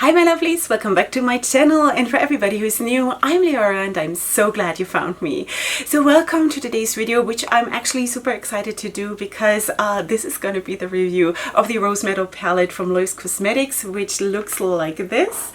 Hi my lovelies, welcome back to my channel, and for everybody who's new, I'm Leorah and I'm so glad you found me. So welcome to today's video, which I'm actually super excited to do because this is going to be the review of the Rose Metal palette from Lois Cosmetics, which looks like this.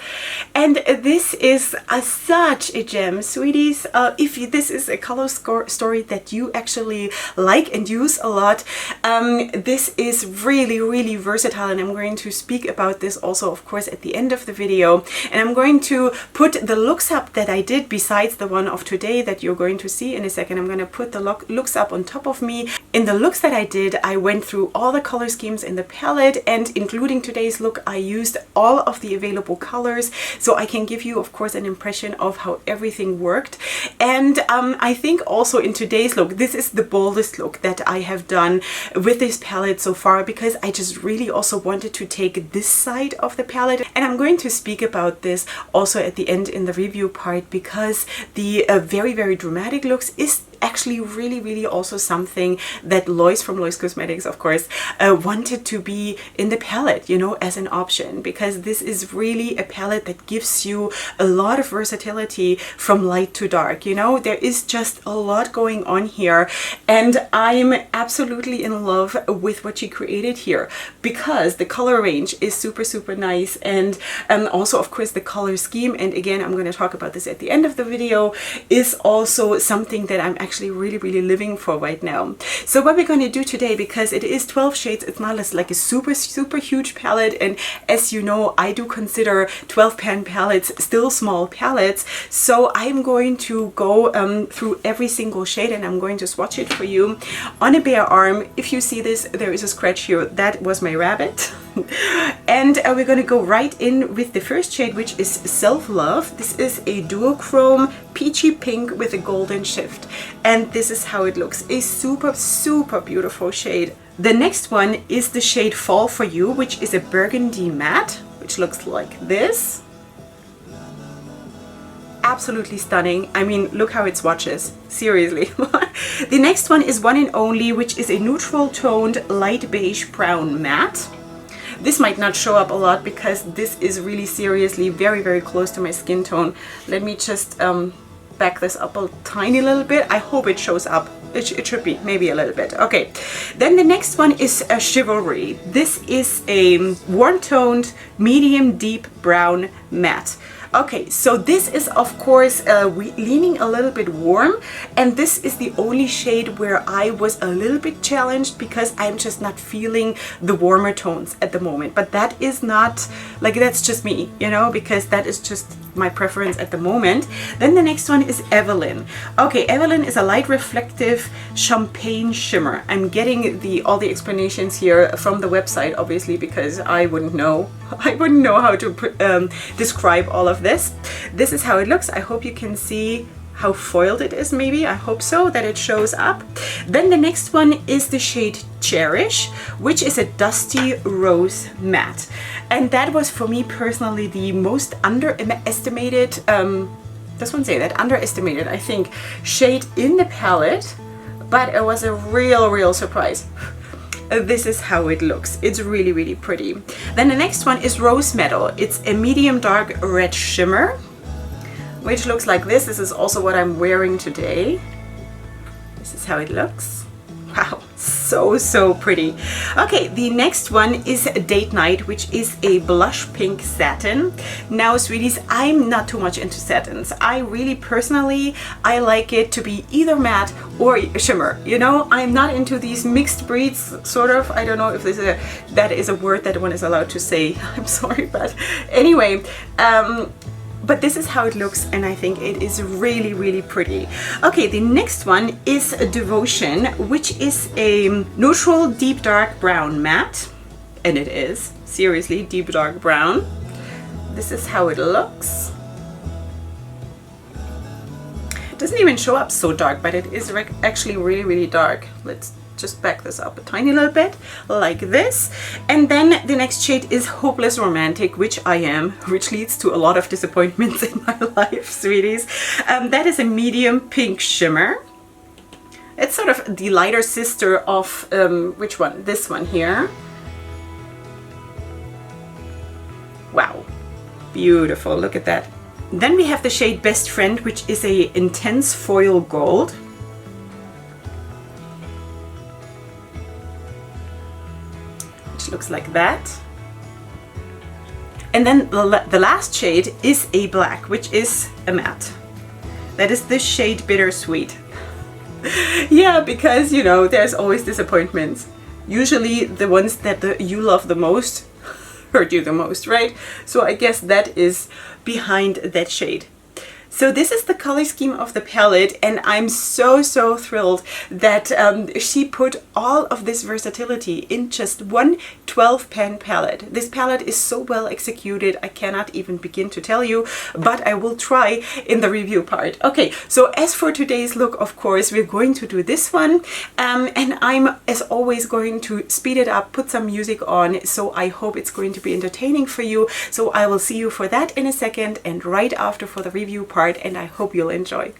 And this is such a gem, sweeties. If this is a color story that you actually like and use a lot, this is really versatile, and I'm going to speak about this also, of course, at the end of the video. And I'm going to put the looks up that I did besides the one of today that you're going to see in a second. I'm going to put the looks up on top of me. In the looks that I did, I went through all the color schemes in the palette, and including today's look, I used all of the available colors so I can give you, of course, an impression of how everything worked. And I think also in today's look, this is the boldest look that I have done with this palette so far, because I just really also wanted to take this side of the palette, and I'm going to speak about this also at the end in the review part, because the very dramatic looks is actually really also something that Lois from Lois Cosmetics, of course, wanted to be in the palette, you know, as an option, because this is really a palette that gives you a lot of versatility from light to dark. You know, there is just a lot going on here, and I'm absolutely in love with what she created here, because the color range is super nice, and also, of course, the color scheme, and again, I'm going to talk about this at the end of the video, is also something that I'm actually really living for right now. So what we're going to do today, because it is 12 shades, it's not like a super huge palette, and as you know, I do consider 12 pan palettes still small palettes, so I'm going to go through every single shade, and I'm going to swatch it for you on a bare arm. If you see this, there is a scratch here, that was my rabbit. And we're going to go right in with the first shade, which is Self-Love. This is a duochrome peachy pink with a golden shift, and this is how it looks. A super beautiful shade. The next one is the shade Fall For You, which is a burgundy matte, which looks like this. Absolutely stunning. I mean, look how it swatches, seriously. The next one is One and Only, which is a neutral toned light beige brown matte. This might not show up a lot because this is really seriously very close to my skin tone. Let me just back this up a tiny little bit. I hope it shows up. It should be, maybe a little bit. Okay, then the next one is a Chivalry. This is a warm-toned, medium deep brown matte. Okay, so this is, of course, leaning a little bit warm, and this is the only shade where I was a little bit challenged because I'm just not feeling the warmer tones at the moment. But that is not, like, that's just me, you know, because that is just my preference at the moment. Then the next one is Evelyn. Okay, Evelyn is a light reflective champagne shimmer. I'm getting all the explanations here from the website, obviously, because I wouldn't know how to describe all of this. This is how it looks. I hope you can see how foiled it is, maybe. I hope so, that it shows up. Then the next one is the shade Cherish, which is a dusty rose matte. And that was, for me personally, the most underestimated, does one say that? Underestimated, I think, shade in the palette, but it was a real surprise. This is how it looks. It's really pretty. Then the next one is Rose Metal. It's a medium dark red shimmer, which looks like this. This is also what I'm wearing today. This is how it looks. Wow, so pretty. Okay, the next one is Date Night, which is a blush pink satin. Now, sweeties, I'm not too much into satins. I really personally, I like it to be either matte or shimmer. You know, I'm not into these mixed breeds, sort of. I don't know if that is a word that one is allowed to say. I'm sorry, but anyway, but this is how it looks, and I think it is really pretty. Okay, the next one is Devotion, which is a neutral deep dark brown matte, and it is seriously deep dark brown. This is how it looks. It doesn't even show up so dark, but it is actually really dark. Let's just back this up a tiny little bit like this. And then the next shade is Hopeless Romantic, which I am, which leads to a lot of disappointments in my life, sweeties. That is a medium pink shimmer. It's sort of the lighter sister of which one? This one here. Wow. Beautiful, look at that. Then we have the shade Best Friend, which is a intense foil gold. Which looks like that. And then the last shade is a black, which is a matte. That is the shade Bittersweet. Yeah, because, you know, there's always disappointments. Usually the ones that you love the most hurt you the most, right? So I guess that is behind that shade. So this is the color scheme of the palette, and I'm so thrilled that she put all of this versatility in just one 12 pan palette. This palette is so well executed, I cannot even begin to tell you, but I will try in the review part. Okay, so as for today's look, of course, we're going to do this one, and I'm, as always, going to speed it up, put some music on, so I hope it's going to be entertaining for you. So I will see you for that in a second, and right after for the review part, and I hope you'll enjoy.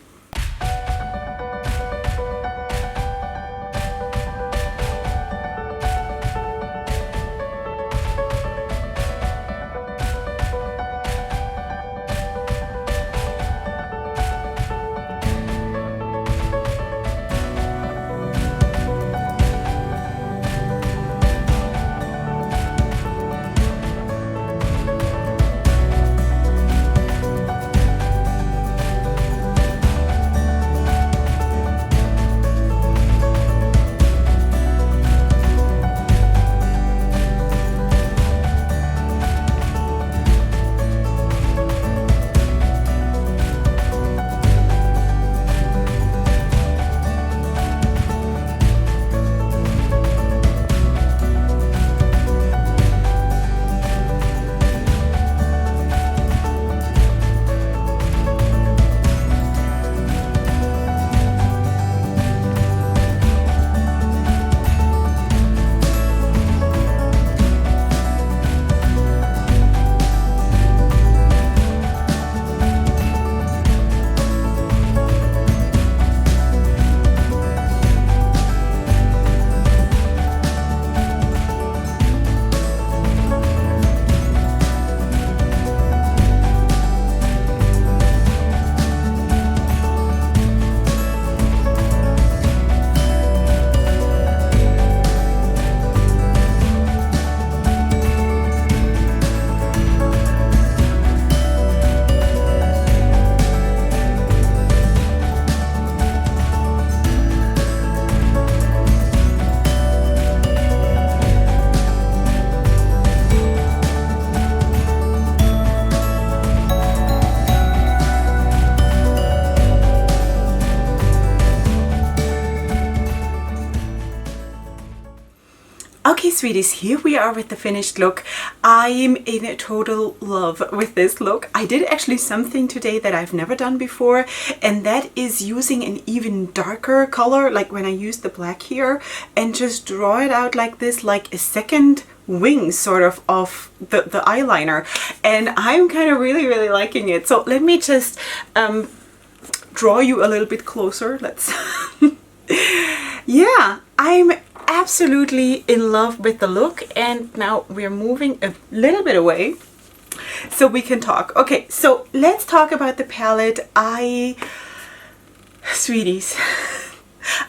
Okay, sweeties, here we are with the finished look. I'm in a total love with this look. I did actually something today that I've never done before, and that is using an even darker color, like when I used the black here, and just draw it out like this, like a second wing sort of the eyeliner. And I'm kind of really liking it. So let me just draw you a little bit closer. Let's yeah, I'm absolutely in love with the look, and now we're moving a little bit away so we can talk. Okay, so let's talk about the palette. Sweeties,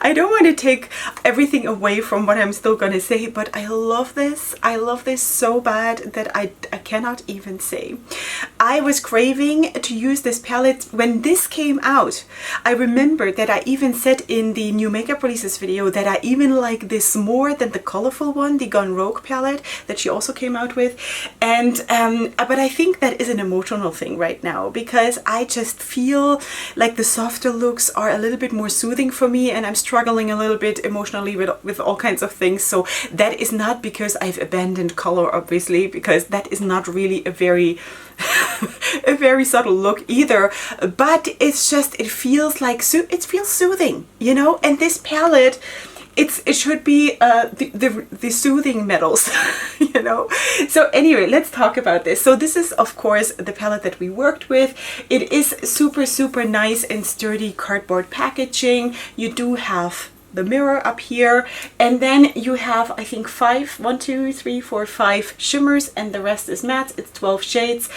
I don't want to take everything away from what I'm still gonna say, but I love this. I love this so bad that I cannot even say. I was craving to use this palette when this came out. I remember that I even said in the new makeup releases video that I even like this more than the colorful one, the Gone Rogue palette that she also came out with. And but I think that is an emotional thing right now, because I just feel like the softer looks are a little bit more soothing for me, and I'm struggling a little bit emotionally with all kinds of things. So that is not because I've abandoned color, obviously, because that is not really a very a very subtle look either, but it's just, it feels like it feels soothing, you know. And this palette, it should be the soothing metals, you know. So anyway, let's talk about this. So this is, of course, the palette that we worked with. It is super nice and sturdy cardboard packaging. You do have the mirror up here, and then you have, I think, 5 shimmers, and the rest is mattes. It's 12 shades,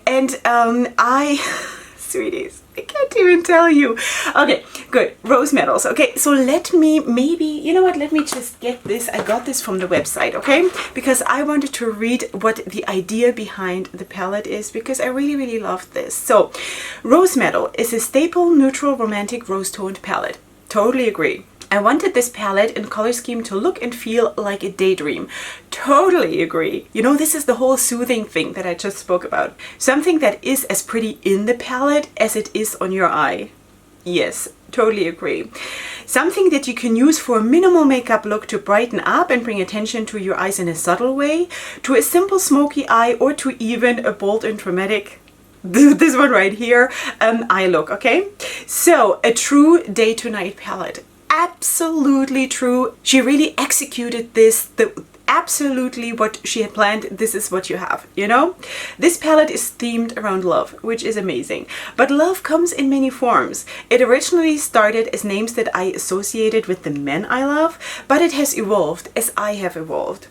and sweeties, I can't even tell you. Okay, good. Rose metals. Okay, so let me maybe, you know what, let me just get this. I got this from the website, okay? Because I wanted to read what the idea behind the palette is, because I really, really love this. So, Rose Metal is a staple, neutral, romantic, rose-toned palette. Totally agree. I wanted this palette and color scheme to look and feel like a daydream. Totally agree. You know, this is the whole soothing thing that I just spoke about. Something that is as pretty in the palette as it is on your eye. Yes, totally agree. Something that you can use for a minimal makeup look to brighten up and bring attention to your eyes in a subtle way, to a simple smoky eye, or to even a bold and dramatic, this one right here, eye look, okay? So, a true day to night palette. Absolutely true. She really executed this, absolutely what she had planned. This is what you have, you know? This palette is themed around love, which is amazing. But love comes in many forms. It originally started as names that I associated with the men I love, but it has evolved as I have evolved.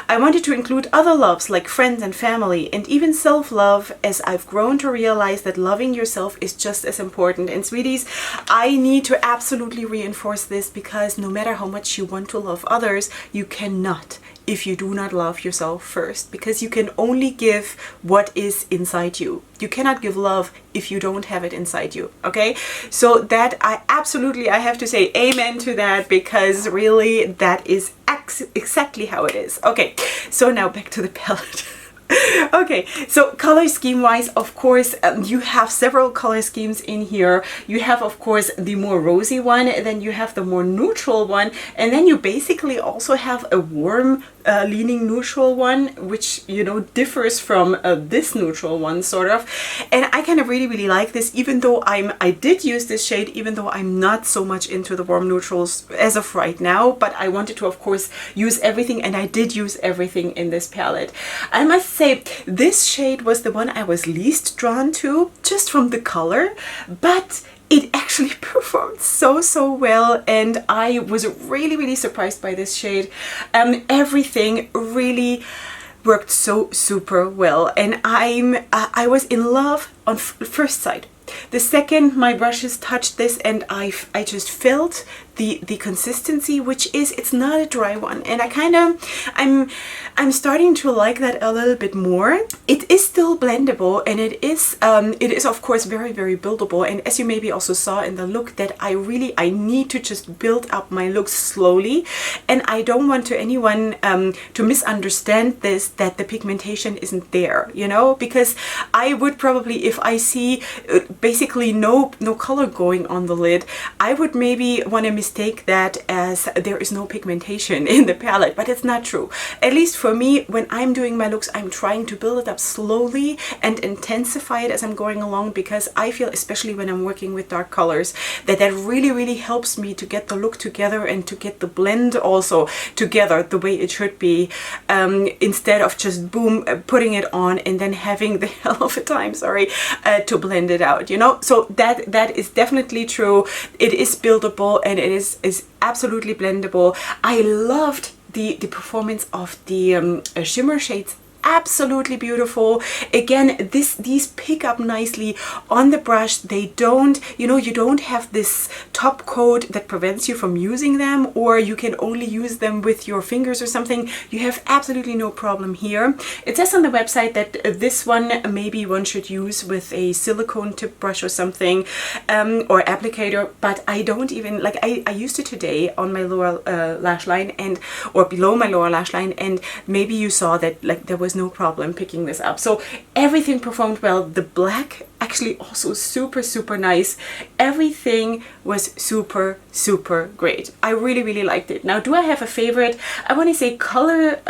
I wanted to include other loves like friends and family, and even self-love, as I've grown to realize that loving yourself is just as important. And sweeties, I need to absolutely reinforce this, because no matter how much you want to love others, you cannot if you do not love yourself first, because you can only give what is inside you. You cannot give love if you don't have it inside you, okay? So that I have to say amen to that, because really that is exactly how it is. Okay, so now back to the palette. Okay, so color scheme wise, of course, you have several color schemes in here. You have, of course, the more rosy one, then you have the more neutral one, and then you basically also have a warm leaning neutral one, which, you know, differs from this neutral one, sort of. And I kind of really like this, even though I did use this shade, even though I'm not so much into the warm neutrals as of right now, but I wanted to, of course, use everything, and I did use everything in this palette. I must say, this shade was the one I was least drawn to, just from the color, but it actually performed so well, and I was really surprised by this shade. Everything really worked so super well, and I was in love on first sight. The second my brushes touched this, and I just felt the consistency, which is, it's not a dry one, and I'm starting to like that a little bit more. It is still blendable, and it is of course very buildable, and as you maybe also saw in the look, that I need to just build up my looks slowly, and I don't want anyone to misunderstand this, that the pigmentation isn't there, you know, because I would probably, if I see basically no color going on the lid, I would maybe want to mistake that as there is no pigmentation in the palette, but it's not true. At least for me, when I'm doing my looks, I'm trying to build it up slowly and intensify it as I'm going along, because I feel, especially when I'm working with dark colors, that really helps me to get the look together and to get the blend also together the way it should be, instead of just boom, putting it on and then having the hell of a time, sorry, to blend it out, you know. So that is definitely true. It is buildable, and it is absolutely blendable. I loved the performance of the shimmer shades. Absolutely beautiful. Again, these pick up nicely on the brush. They don't, you know, you don't have this top coat that prevents you from using them, or you can only use them with your fingers or something. You have absolutely no problem here. It says on the website that this one maybe one should use with a silicone tip brush or something, or applicator, but I don't even, like, I used it today on my lower lash line, and or below my lower lash line, and maybe you saw that, like, there was no problem picking this up. So everything performed well. The black actually also super nice. Everything was super great. I really liked it. Now, do I have a favorite? I want to say color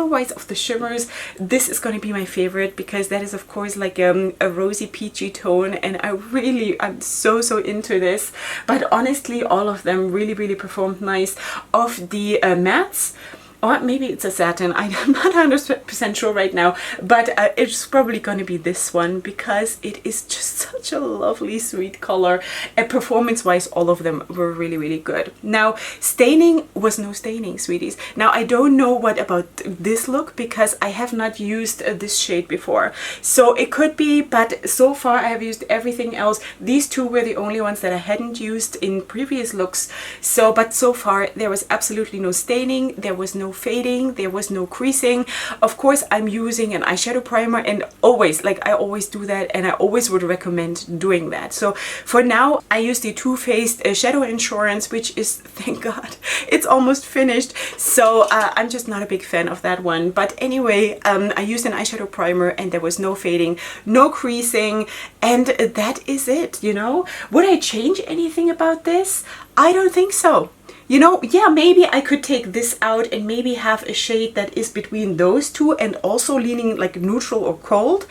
wise of the shimmers, this is going to be my favorite, because that is, of course, like a rosy peachy tone, and I'm so into this. But honestly, all of them really performed nice. Of the mattes, or maybe it's a satin, I'm not 100% sure right now, but it's probably going to be this one because it is just such a lovely sweet color, and performance wise all of them were really, really good. Now staining was no staining, sweeties. Now I don't know what about this look because I have not used this shade before, so it could be, but so far I have used everything else. These two were the only ones that I hadn't used in previous looks, so but so far there was absolutely no staining, there was no fading, there was no creasing. Of course I'm using an eyeshadow primer, and always, like I always do that, and I always would recommend doing that. So for now I use the Too Faced Shadow Insurance, which is, thank God, it's almost finished, so I'm just not a big fan of that one. But anyway, I used an eyeshadow primer and there was no fading, no creasing, and that is it, you know. Would I change anything about this? I don't think so. You know, yeah, maybe I could take this out and maybe have a shade that is between those two and also leaning like neutral or cold.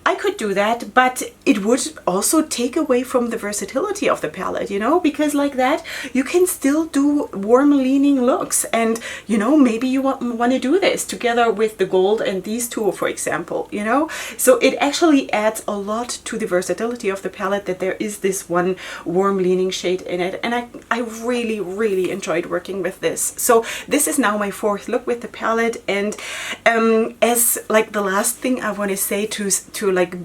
I could do that, but it would also take away from the versatility of the palette, you know, because like that you can still do warm leaning looks, and you know, maybe you want to do this together with the gold and these two, for example, you know. So it actually adds a lot to the versatility of the palette that there is this one warm leaning shade in it, and I really, really enjoyed working with this. So this is now my fourth look with the palette, and as like the last thing I want to say to like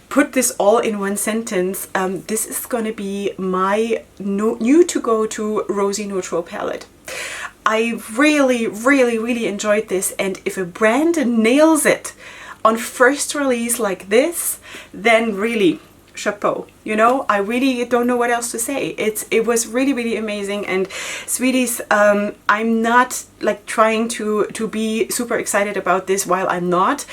put this all in one sentence, this is going to be my new to go to rosy neutral palette. I really, really, really enjoyed this, and if a brand nails it on first release like this, then really chapeau, you know. I really don't know what else to say. It was really, really amazing. And sweeties, I'm not like trying to be super excited about this while I'm not.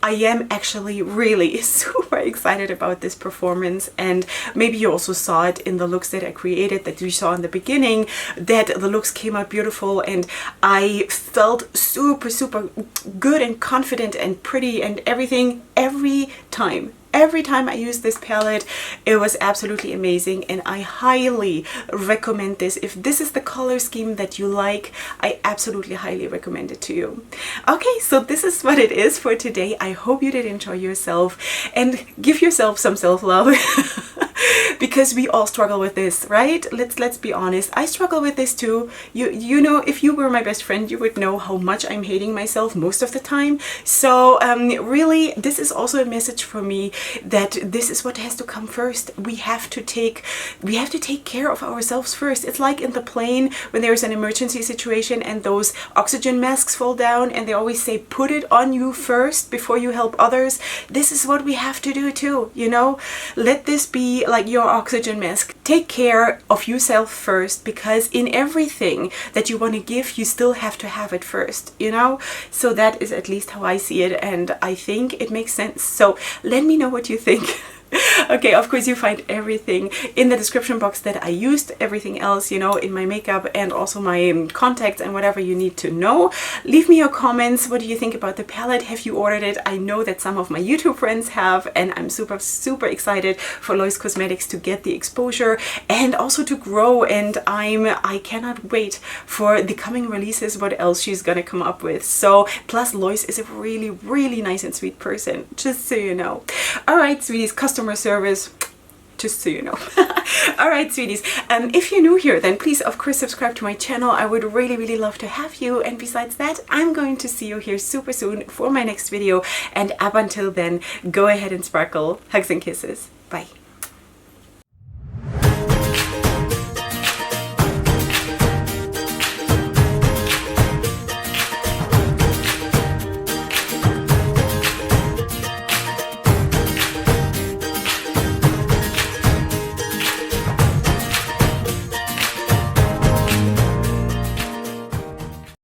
I am actually really super excited about this performance, and maybe you also saw it in the looks that I created, that you saw in the beginning, that the looks came out beautiful, and I felt super, super good and confident and pretty and everything every time. Every time I use this palette, it was absolutely amazing, and I highly recommend this. If this is the color scheme that you like, I absolutely highly recommend it to you. Okay, so this is what it is for today. I hope you did enjoy yourself and give yourself some self-love because we all struggle with this, right? Let's be honest. I struggle with this too. You know, if you were my best friend, you would know how much I'm hating myself most of the time. So really, this is also a message for me that this is what has to come first. We have to take care of ourselves first. It's like in the plane when there's an emergency situation and those oxygen masks fall down, and they always say put it on you first before you help others. This is what we have to do too, you know. Let this be like your oxygen mask. Take care of yourself first, because in everything that you want to give, you still have to have it first, you know. So that is at least how I see it, and I think it makes sense. So let me know what you think. Okay, of course you find everything in the description box that I used, everything else, you know, in my makeup and also my contacts and whatever you need to know. Leave me your comments. What do you think about the palette? Have you ordered it? I know that some of my YouTube friends have, and I'm super, super excited for Lois Cosmetics to get the exposure and also to grow, and I cannot wait for the coming releases, what else she's gonna come up with. So plus Lois is a really, really nice and sweet person, just so you know. All right, sweeties, customer service, just so you know. All right, sweeties, if you're new here, then please of course subscribe to my channel. I would really, really love to have you, and besides that, I'm going to see you here super soon for my next video, and up until then, go ahead and sparkle. Hugs and kisses. Bye.